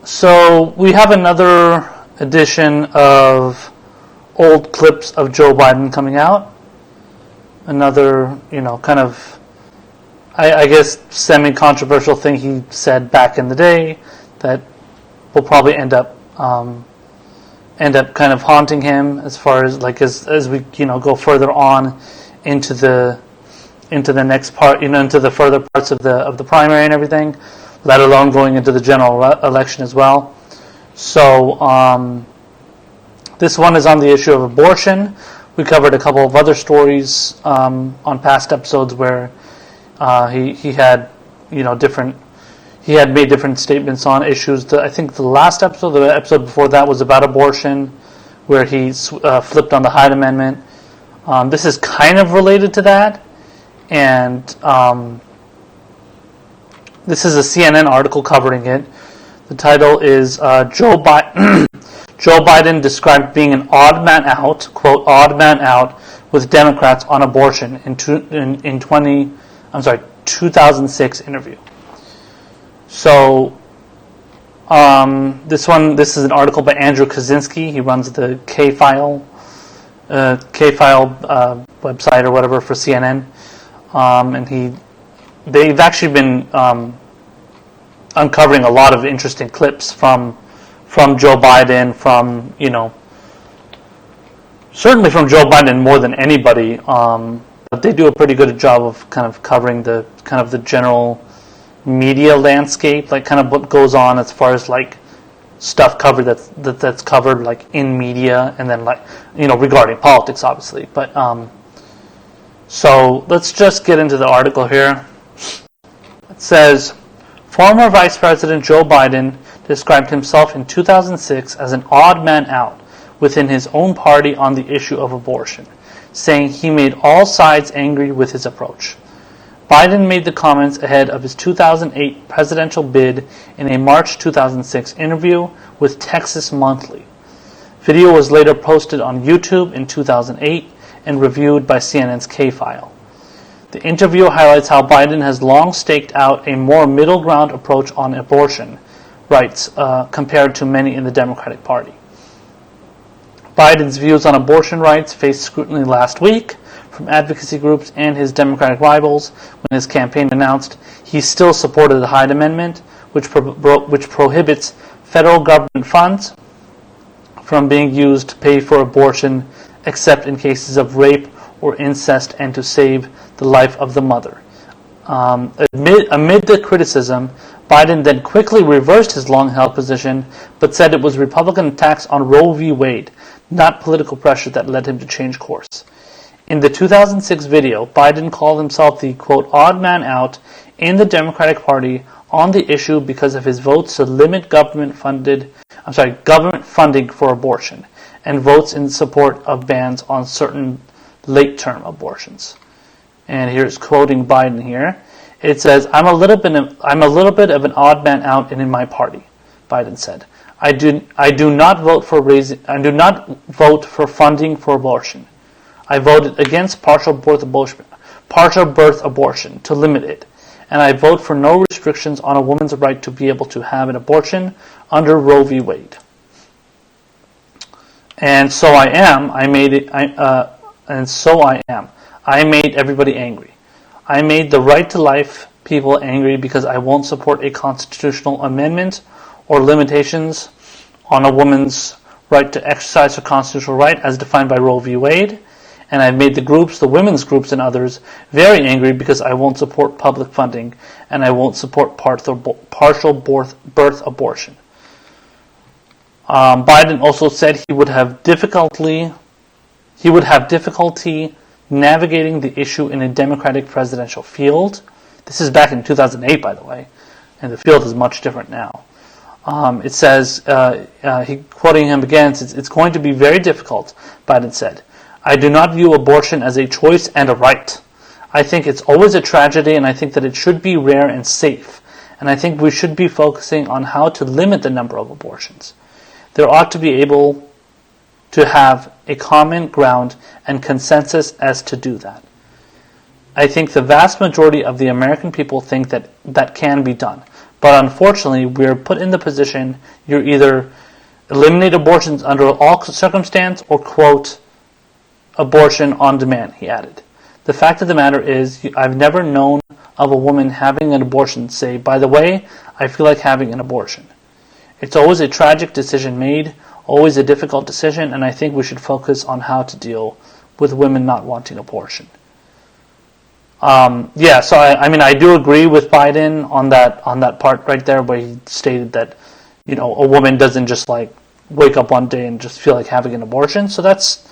So we have another edition of old clips of Joe Biden coming out. Another, kind of, I guess, semi-controversial thing he said back in the day that will probably end up kind of haunting him as far as as we go further on into the next part, into the further parts of the primary and everything, let alone going into the general election as well. So this one is on the issue of abortion. We covered a couple of other stories on past episodes where he had he had made different statements on issues. I think the episode before that was about abortion, where he flipped on the Hyde Amendment. This is kind of related to that, and this is a CNN article covering it. The title is Joe Biden described being an odd man out, quote, odd man out with Democrats on abortion in 2006 interview. So this is an article by Andrew Kaczynski. He runs the K-File website or whatever for CNN, and they've actually been uncovering a lot of interesting clips from Joe Biden, certainly from Joe Biden more than anybody. But they do a pretty good job of kind of covering the general media landscape, kind of what goes on as far as stuff covered that's covered in media, and then regarding politics, obviously. But so let's just get into the article here. It says, former Vice President Joe Biden described himself in 2006 as an odd man out within his own party on the issue of abortion, saying he made all sides angry with his approach. Biden made the comments ahead of his 2008 presidential bid in a March 2006 interview with Texas Monthly. Video was later posted on YouTube in 2008 and reviewed by CNN's K-File. The interview highlights how Biden has long staked out a more middle ground approach on abortion rights compared to many in the Democratic Party. Biden's views on abortion rights faced scrutiny last week from advocacy groups and his Democratic rivals when his campaign announced he still supported the Hyde Amendment, which prohibits federal government funds from being used to pay for abortion except in cases of rape or incest and to save the life of the mother. Amid the criticism, Biden then quickly reversed his long-held position, but said it was Republican attacks on Roe v. Wade, not political pressure, that led him to change course. In the 2006 video, Biden called himself the, quote, odd man out in the Democratic Party on the issue because of his votes to limit government funding for abortion, and votes in support of bans on certain late-term abortions. And here's quoting Biden here. It says, I'm a little bit of an odd man out in my party, Biden said. I do not vote for funding for abortion. I voted against partial birth abortion to limit it, and I vote for no restrictions on a woman's right to be able to have an abortion under Roe v. Wade. And so I am. I made everybody angry. I made the right to life people angry because I won't support a constitutional amendment or limitations on a woman's right to exercise her constitutional right as defined by Roe v. Wade. And I've made the women's groups and others, very angry because I won't support public funding and I won't support partial birth abortion. Biden also said he would have difficulty navigating the issue in a Democratic presidential field. This is back in 2008, by the way, and the field is much different now. It says, quoting him again, it's going to be very difficult, Biden said. I do not view abortion as a choice and a right. I think it's always a tragedy, and I think that it should be rare and safe. And I think we should be focusing on how to limit the number of abortions. There ought to be able to have a common ground and consensus as to do that. I think the vast majority of the American people think that can be done. But unfortunately, we're put in the position you're either eliminate abortions under all circumstance or, quote, abortion on demand, he added. The fact of the matter is, I've never known of a woman having an abortion say, by the way, I feel like having an abortion. It's always a tragic decision made, always a difficult decision, and I think we should focus on how to deal with women not wanting abortion. So I do agree with Biden on that part right there, where he stated that, a woman doesn't just like wake up one day and just feel like having an abortion. So that's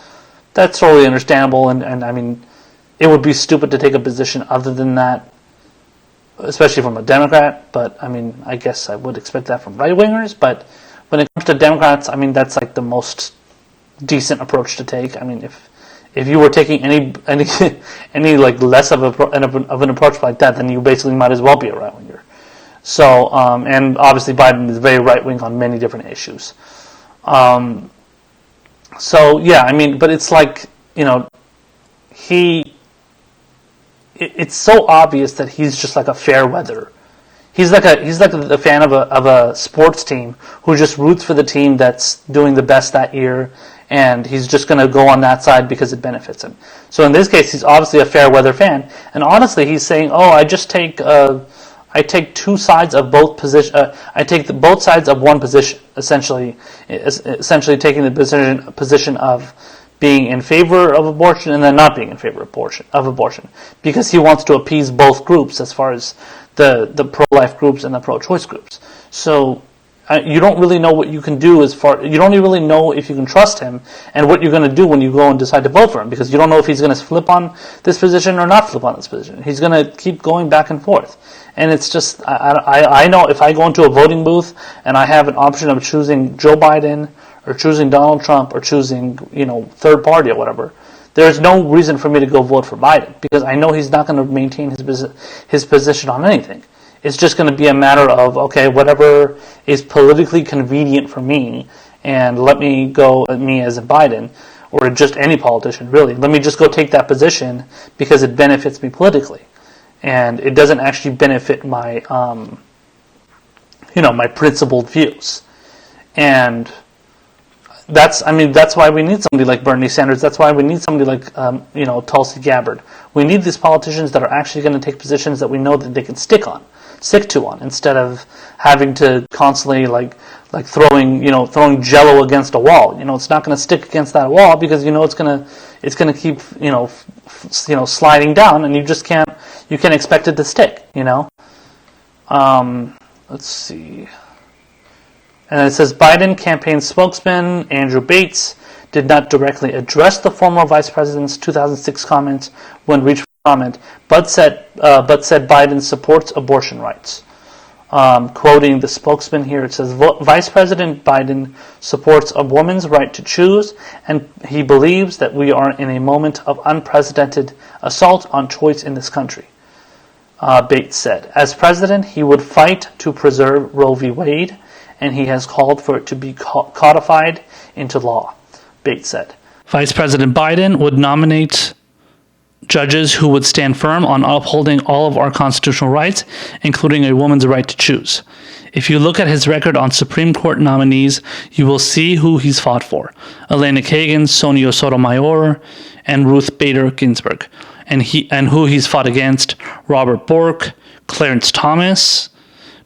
totally understandable, and I mean, it would be stupid to take a position other than that, especially from a Democrat. But I mean, I guess I would expect that from right wingers. But when it comes to Democrats, I mean, that's like the most decent approach to take. I mean, if you were taking any like less of an approach like that, then you basically might as well be a right winger. So and obviously Biden is very right wing on many different issues. So yeah, I mean, but it's like it's so obvious that he's just like a fair weather. He's like a fan of a sports team who just roots for the team that's doing the best that year, and he's just going to go on that side because it benefits him. So in this case, he's obviously a fair weather fan, and honestly, he's saying, "Oh, I take two sides of both position. I take both sides of one position, essentially taking the position of being in favor of abortion and then not being in favor of abortion, because he wants to appease both groups as far as the pro-life groups and the pro-choice groups. So you don't really know what you can do you don't really know if you can trust him and what you're going to do when you go and decide to vote for him, because you don't know if he's going to flip on this position or not flip on this position. He's going to keep going back and forth. And it's just, I know if I go into a voting booth and I have an option of choosing Joe Biden or choosing Donald Trump or choosing, third party or whatever, there's no reason for me to go vote for Biden, because I know he's not going to maintain his position on anything. It's just going to be a matter of, okay, whatever is politically convenient for me, and let me go, me as a Biden, or just any politician really, let me just go take that position because it benefits me politically. And it doesn't actually benefit my, my principled views. And that's why we need somebody like Bernie Sanders. That's why we need somebody like, Tulsi Gabbard. We need these politicians that are actually going to take positions that we know that they can stick to, instead of having to constantly like throwing Jello against a wall. It's not going to stick against that wall because it's going to keep sliding down, and you can't expect it to stick. Let's see. And it says Biden campaign spokesman Andrew Bates did not directly address the former vice president's 2006 comments when reached for comment, but said Biden supports abortion rights. Quoting the spokesman here, it says Vice President Biden supports a woman's right to choose, and he believes that we are in a moment of unprecedented assault on choice in this country. Bates said, as president, he would fight to preserve Roe v. Wade, and he has called for it to be codified into law, Bates said. Vice President Biden would nominate judges who would stand firm on upholding all of our constitutional rights, including a woman's right to choose. If you look at his record on Supreme Court nominees, you will see who he's fought for: Elena Kagan, Sonia Sotomayor, and Ruth Bader Ginsburg. And who he's fought against: Robert Bork, Clarence Thomas,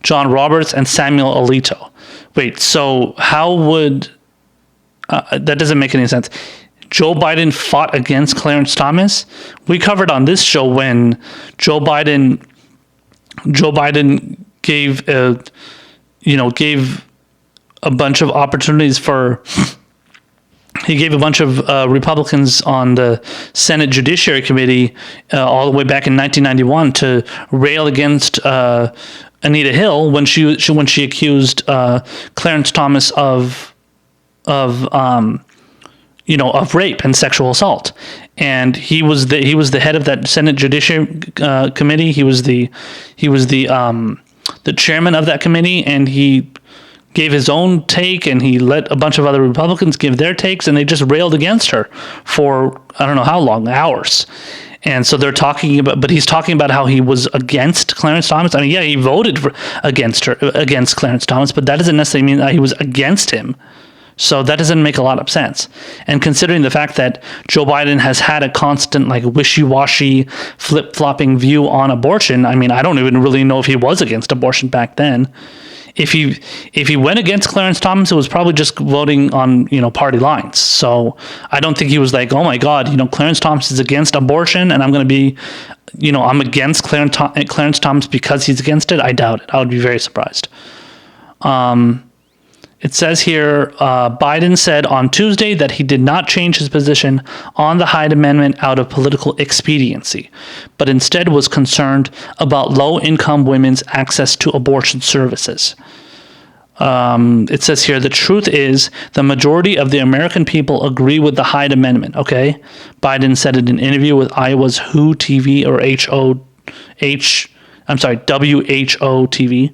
John Roberts, and Samuel Alito. Wait, so how would... that doesn't make any sense. Joe Biden fought against Clarence Thomas? We covered on this show when Joe Biden gave a bunch of opportunities for... He gave a bunch of Republicans on the Senate Judiciary Committee all the way back in 1991 to rail against Anita Hill when she accused Clarence Thomas of rape and sexual assault. And he was the head of that Senate Judiciary Committee. He was the chairman of that committee, and he gave his own take, and he let a bunch of other Republicans give their takes, and they just railed against her for I don't know how long, hours. And so they're talking about, but he's talking about how he was against Clarence Thomas. I mean, yeah, he voted against Clarence Thomas, but that doesn't necessarily mean that he was against him. So that doesn't make a lot of sense. And considering the fact that Joe Biden has had a constant, like, wishy-washy, flip-flopping view on abortion, I mean, I don't even really know if he was against abortion back then. If he went against Clarence Thomas, it was probably just voting on, party lines. So I don't think he was like, oh my God, Clarence Thomas is against abortion, and I'm going to be, I'm against Clarence Thomas because he's against it. I doubt it. I would be very surprised. It says here, Biden said on Tuesday that he did not change his position on the Hyde Amendment out of political expediency, but instead was concerned about low-income women's access to abortion services. It says here, the truth is the majority of the American people agree with the Hyde Amendment, okay? Biden said in an interview with Iowa's WHO TV or WHO TV.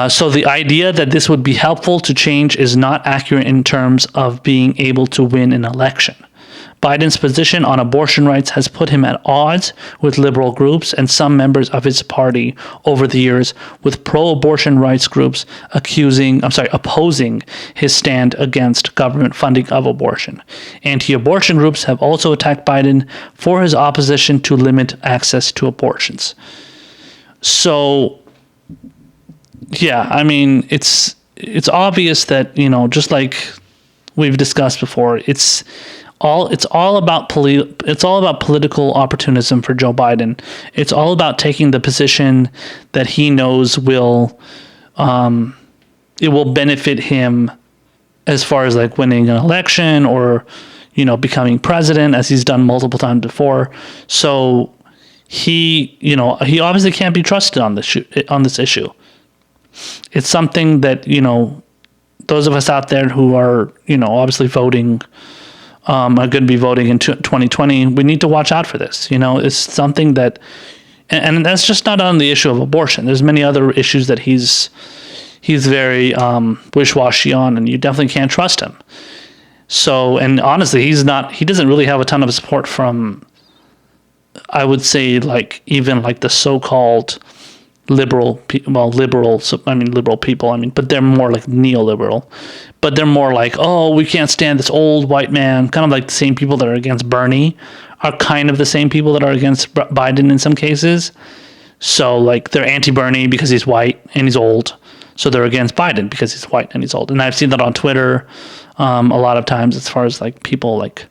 So the idea that this would be helpful to change is not accurate in terms of being able to win an election. Biden's position on abortion rights has put him at odds with liberal groups and some members of his party over the years, with pro-abortion rights groups opposing his stand against government funding of abortion. Anti-abortion groups have also attacked Biden for his opposition to limit access to abortions. So, yeah, I mean, it's obvious that, just like we've discussed before, it's all about political opportunism for Joe Biden. It's all about taking the position that he knows will benefit him as far as like winning an election or becoming president, as he's done multiple times before. So he obviously can't be trusted on this issue. It's something that those of us out there who are obviously voting. Are going to be voting in 2020, we need to watch out for this. It's something that, and that's just not on the issue of abortion. There's many other issues that he's very wish-washy on, and you definitely can't trust him. So, and honestly, he doesn't really have a ton of support from, I would say, like, even like the so-called liberal people, but they're more like neoliberal, but they're more like, oh, we can't stand this old white man, kind of like the same people that are against Bernie are kind of the same people that are against Biden in some cases. So like they're anti-Bernie because he's white and he's old, so they're against Biden because he's white and he's old. And I've seen that on Twitter a lot of times, as far as like people like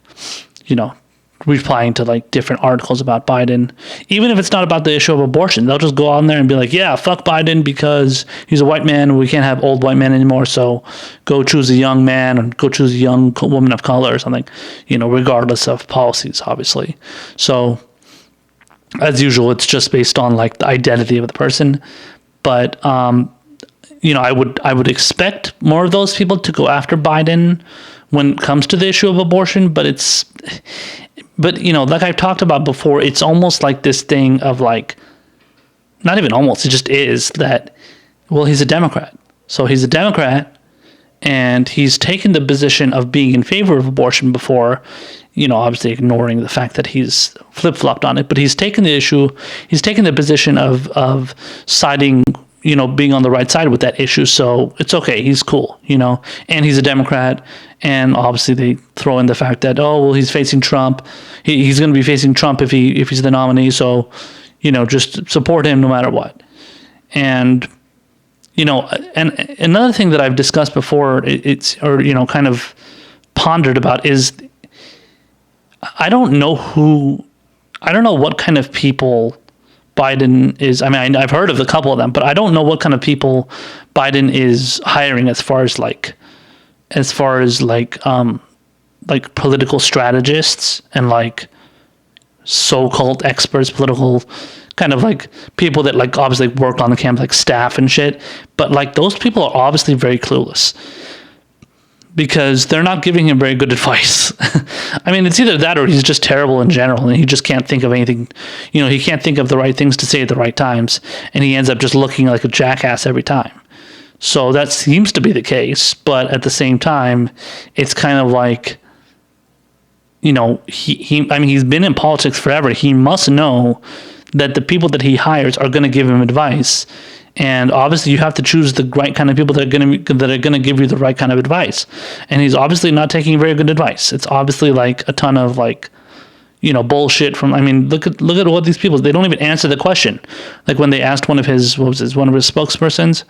replying to like different articles about Biden, even if it's not about the issue of abortion. They'll just go on there and be like, yeah, fuck Biden because he's a white man and we can't have old white men anymore, so go choose a young man and go choose a young woman of color or something, regardless of policies, obviously. So as usual, it's just based on like the identity of the person. But I would expect more of those people to go after Biden when it comes to the issue of abortion, but like I've talked about before, it's almost like this thing of like, not even almost, it just is that, well, he's a Democrat. So he's a Democrat and he's taken the position of being in favor of abortion before, obviously ignoring the fact that he's flip-flopped on it, but he's taken the position of siding, being on the right side with that issue. So it's okay. He's cool, and he's a Democrat. And obviously they throw in the fact that, oh, well, he's facing Trump. He's going to be facing Trump if he's the nominee. So, just support him no matter what. And, and another thing that I've discussed before, kind of pondered about is, I don't know what kind of people Biden is. I mean, I've heard of a couple of them, but I don't know what kind of people Biden is hiring as far as political strategists and like so-called experts, political kind of like people that like obviously work on the campaign, like staff and shit. But like those people are obviously very clueless because they're not giving him very good advice. I mean, it's either that or he's just terrible in general and he just can't think of anything. He can't think of the right things to say at the right times, and he ends up just looking like a jackass every time. So that seems to be the case, but at the same time, it's kind of like, I mean, he's been in politics forever. He must know that the people that he hires are going to give him advice. And obviously you have to choose the right kind of people that are going to give you the right kind of advice. And he's obviously not taking very good advice. It's obviously like a ton of like, bullshit from, I mean, look at what these people, they don't even answer the question. Like when they asked one of his spokespersons,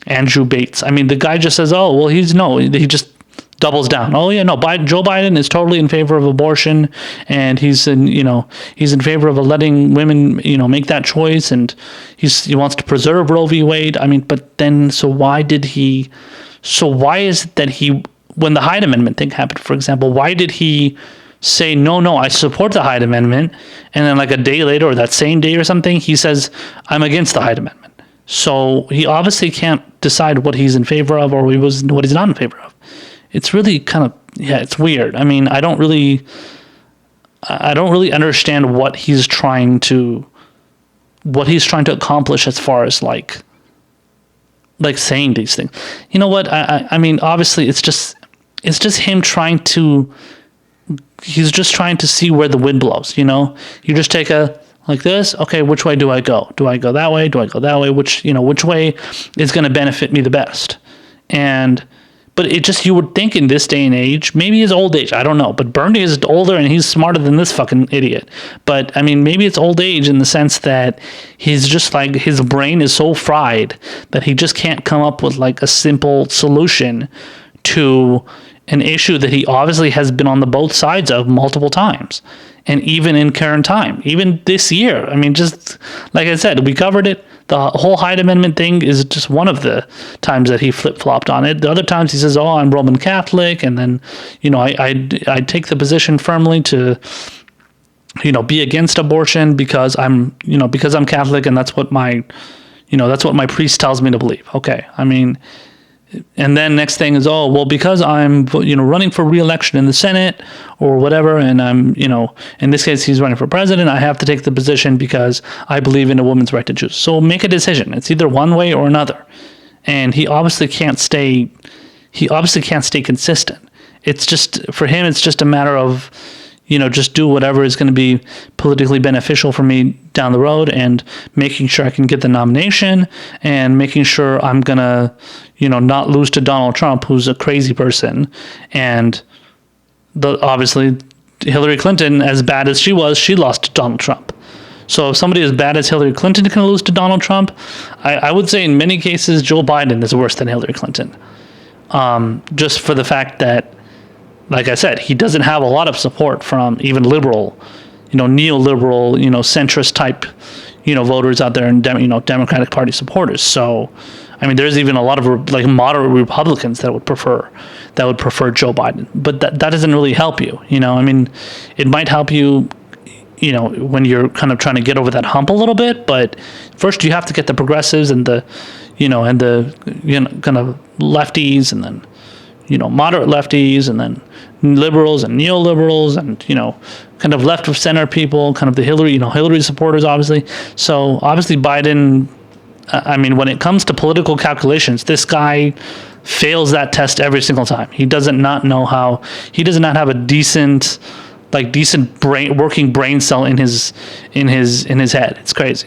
Andrew Bates. I mean, the guy just says, oh, well, he just doubles down. Oh yeah, no, Joe Biden is totally in favor of abortion, and he's in favor of letting women, make that choice, and he wants to preserve Roe v. Wade. I mean, but then, why is it that when the Hyde Amendment thing happened, for example, why did he say, no, I support the Hyde Amendment, and then like a day later or that same day or something, he says, I'm against the Hyde Amendment. So he obviously can't decide what he's in favor of or what he's not in favor of. It's really kind of, it's weird. I mean, I don't really understand what he's trying to accomplish as far as like saying these things. You know what? I mean, obviously it's just him he's just trying to see where the wind blows, You just take like this, okay, which way do I go? Do I go that way? Do I go that way? Which way is going to benefit me the best? But you would think in this day and age, maybe his old age, I don't know, but Bernie is older and he's smarter than this fucking idiot. But I mean, maybe it's old age in the sense that he's just like, his brain is so fried that he just can't come up with like a simple solution to an issue that he obviously has been on the both sides of multiple times. And even in current time, even this year, I mean, just like I said, we covered it. The whole Hyde Amendment thing is just one of the times that he flip-flopped on it. The other times he says, oh, I'm Roman Catholic. And then, I take the position firmly to, be against abortion because I'm Catholic and that's what my priest tells me to believe. Okay. I mean, and then next thing is, oh, well, because I'm, running for re-election in the Senate or whatever, and I'm, in this case, he's running for president, I have to take the position because I believe in a woman's right to choose. So make a decision. It's either one way or another. And he obviously can't stay consistent. It's just, for him, it's just a matter of, just do whatever is going to be politically beneficial for me down the road and making sure I can get the nomination and making sure I'm going to, not lose to Donald Trump, who's a crazy person. And obviously Hillary Clinton, as bad as she was, she lost to Donald Trump. So if somebody as bad as Hillary Clinton can lose to Donald Trump, I would say in many cases, Joe Biden is worse than Hillary Clinton. Just for the fact that, like I said, he doesn't have a lot of support from even liberal, neoliberal, centrist type, voters out there and, Democratic Party supporters. So, I mean, there's even a lot of like moderate Republicans that would prefer Joe Biden, but that doesn't really help you. I mean, it might help you, when you're kind of trying to get over that hump a little bit, but first you have to get the progressives and the kind of lefties and then, moderate lefties and then liberals and neoliberals and, kind of left of center people, kind of the Hillary supporters, obviously. So obviously Biden, I mean, when it comes to political calculations, this guy fails that test every single time. He does not have a decent working brain cell in his head. It's crazy.